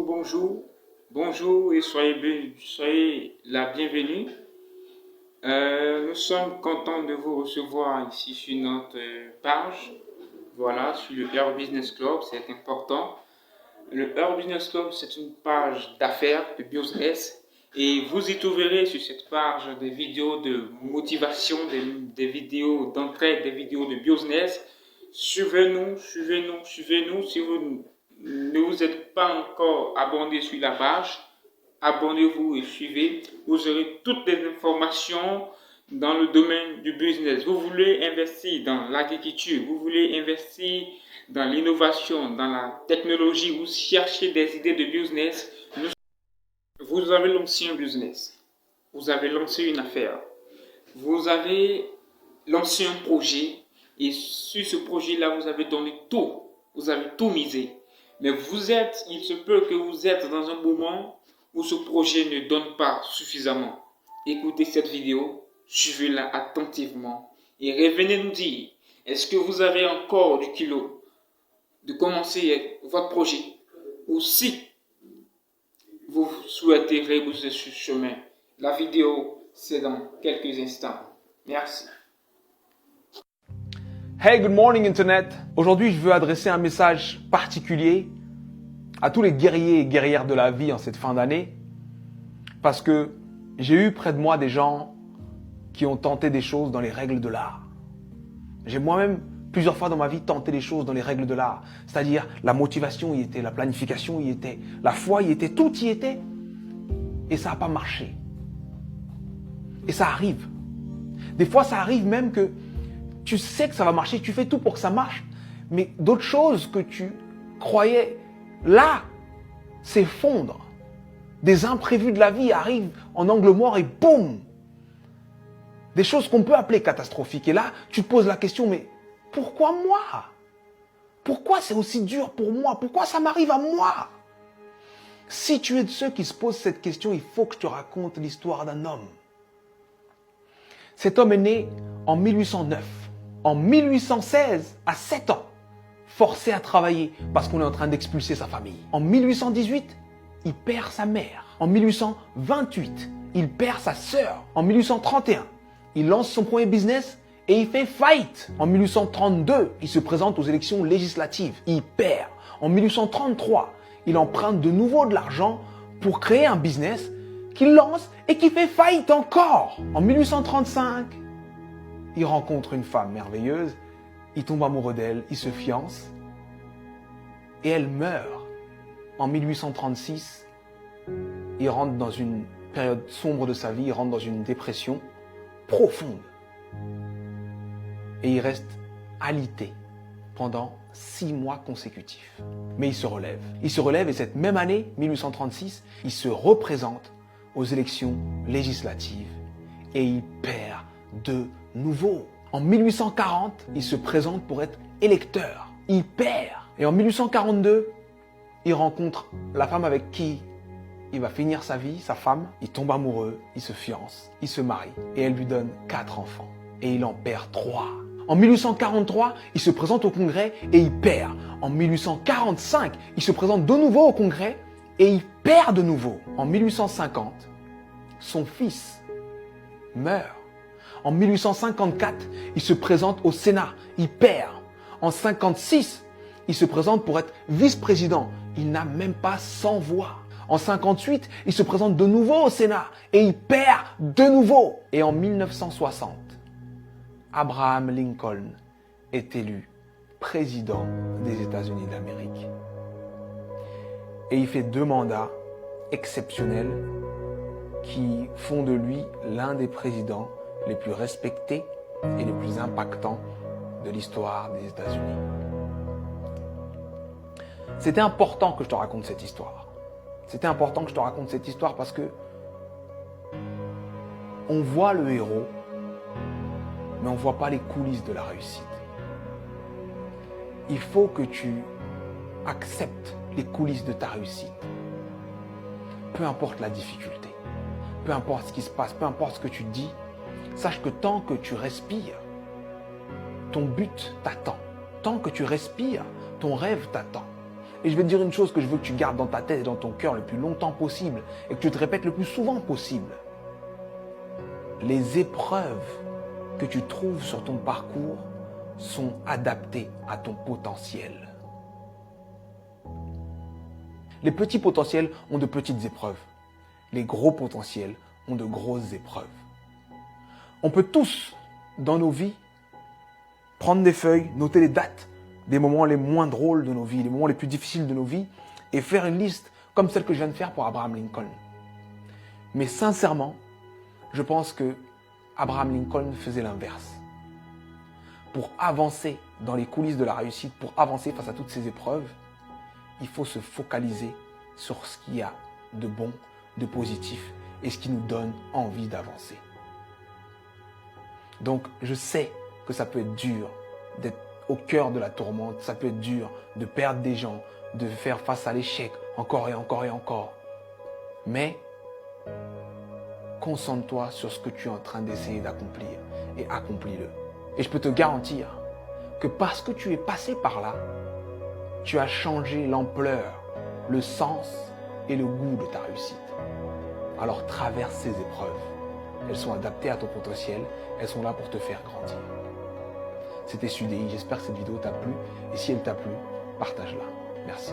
Bonjour et soyez la bienvenue. Nous sommes contents de vous recevoir ici sur notre page, voilà, sur le Heure Business Club, c'est important. Le Heure Business Club, c'est une page d'affaires, de business, et vous y trouverez sur cette page des vidéos de motivation, des vidéos d'entraide, des vidéos de business. Suivez-nous si vous ne vous êtes pas encore abonné sur la page, abonnez-vous et suivez. Vous aurez toutes les informations dans le domaine du business. Vous voulez investir dans l'agriculture, vous voulez investir dans l'innovation, dans la technologie, vous cherchez des idées de business. Vous avez lancé un business, vous avez lancé une affaire, vous avez lancé un projet et sur ce projet-là, vous avez donné tout, vous avez tout misé. Mais il se peut que vous êtes dans un moment où ce projet ne donne pas suffisamment. Écoutez cette vidéo, suivez-la attentivement et revenez nous dire, est-ce que vous avez encore du kilo de commencer votre projet ou si vous souhaitez rebrousser ce chemin. La vidéo, c'est dans quelques instants. Merci. Hey, good morning Internet. Aujourd'hui, je veux adresser un message particulier à tous les guerriers et guerrières de la vie en cette fin d'année parce que j'ai eu près de moi des gens qui ont tenté des choses dans les règles de l'art. J'ai moi-même plusieurs fois dans ma vie tenté des choses dans les règles de l'art, c'est-à-dire la motivation y était, la planification y était, la foi y était, tout y était et ça n'a pas marché. Et ça arrive. Des fois, ça arrive même que tu sais que ça va marcher, tu fais tout pour que ça marche, mais d'autres choses que tu croyais là s'effondrent. Des imprévus de la vie arrivent en angle mort et boum! Des choses qu'on peut appeler catastrophiques. Et là, tu te poses la question, mais pourquoi moi? Pourquoi c'est aussi dur pour moi? Pourquoi ça m'arrive à moi? Si tu es de ceux qui se posent cette question, il faut que je te raconte l'histoire d'un homme. Cet homme est né en 1809. En 1816, à 7 ans, forcé à travailler parce qu'on est en train d'expulser sa famille. En 1818, il perd sa mère. En 1828, il perd sa sœur. En 1831, il lance son premier business et il fait faillite. En 1832, il se présente aux élections législatives. Il perd. En 1833, il emprunte de nouveau de l'argent pour créer un business qu'il lance et qui fait faillite encore. En 1835, il rencontre une femme merveilleuse, il tombe amoureux d'elle, il se fiance et elle meurt. En 1836, il rentre dans une période sombre de sa vie, il rentre dans une dépression profonde. Et il reste alité pendant 6 mois consécutifs. Mais il se relève. Il se relève et cette même année, 1836, il se représente aux élections législatives et il perd de nouveau. En 1840, il se présente pour être électeur. Il perd. Et en 1842, il rencontre la femme avec qui il va finir sa vie, sa femme. Il tombe amoureux, il se fiance, il se marie et elle lui donne 4 enfants. Et il en perd 3. En 1843, il se présente au Congrès et il perd. En 1845, il se présente de nouveau au Congrès et il perd de nouveau. En 1850, son fils meurt. En 1854, il se présente au Sénat, il perd. En 1956, il se présente pour être vice-président. Il n'a même pas 100 voix. En 1958, il se présente de nouveau au Sénat et il perd de nouveau. Et en 1960, Abraham Lincoln est élu président des États-Unis d'Amérique. Et il fait 2 mandats exceptionnels qui font de lui l'un des présidents les plus respectés et les plus impactants de l'histoire des États-Unis. C'était important que je te raconte cette histoire. C'était important que je te raconte cette histoire parce que on voit le héros, mais on ne voit pas les coulisses de la réussite. Il faut que tu acceptes les coulisses de ta réussite. Peu importe la difficulté, peu importe ce qui se passe, peu importe ce que tu dis, sache que tant que tu respires, ton but t'attend. Tant que tu respires, ton rêve t'attend. Et je vais te dire une chose que je veux que tu gardes dans ta tête et dans ton cœur le plus longtemps possible et que tu te répètes le plus souvent possible. Les épreuves que tu trouves sur ton parcours sont adaptées à ton potentiel. Les petits potentiels ont de petites épreuves. Les gros potentiels ont de grosses épreuves. On peut tous, dans nos vies, prendre des feuilles, noter les dates des moments les moins drôles de nos vies, les moments les plus difficiles de nos vies, et faire une liste comme celle que je viens de faire pour Abraham Lincoln. Mais sincèrement, je pense que Abraham Lincoln faisait l'inverse. Pour avancer dans les coulisses de la réussite, pour avancer face à toutes ces épreuves, il faut se focaliser sur ce qu'il y a de bon, de positif et ce qui nous donne envie d'avancer. Donc, je sais que ça peut être dur d'être au cœur de la tourmente, ça peut être dur de perdre des gens, de faire face à l'échec encore et encore et encore. Mais concentre-toi sur ce que tu es en train d'essayer d'accomplir et accomplis-le. Et je peux te garantir que parce que tu es passé par là, tu as changé l'ampleur, le sens et le goût de ta réussite. Alors traverse ces épreuves. Elles sont adaptées à ton potentiel, elles sont là pour te faire grandir. C'était SUDI, j'espère que cette vidéo t'a plu et si elle t'a plu, partage-la. Merci.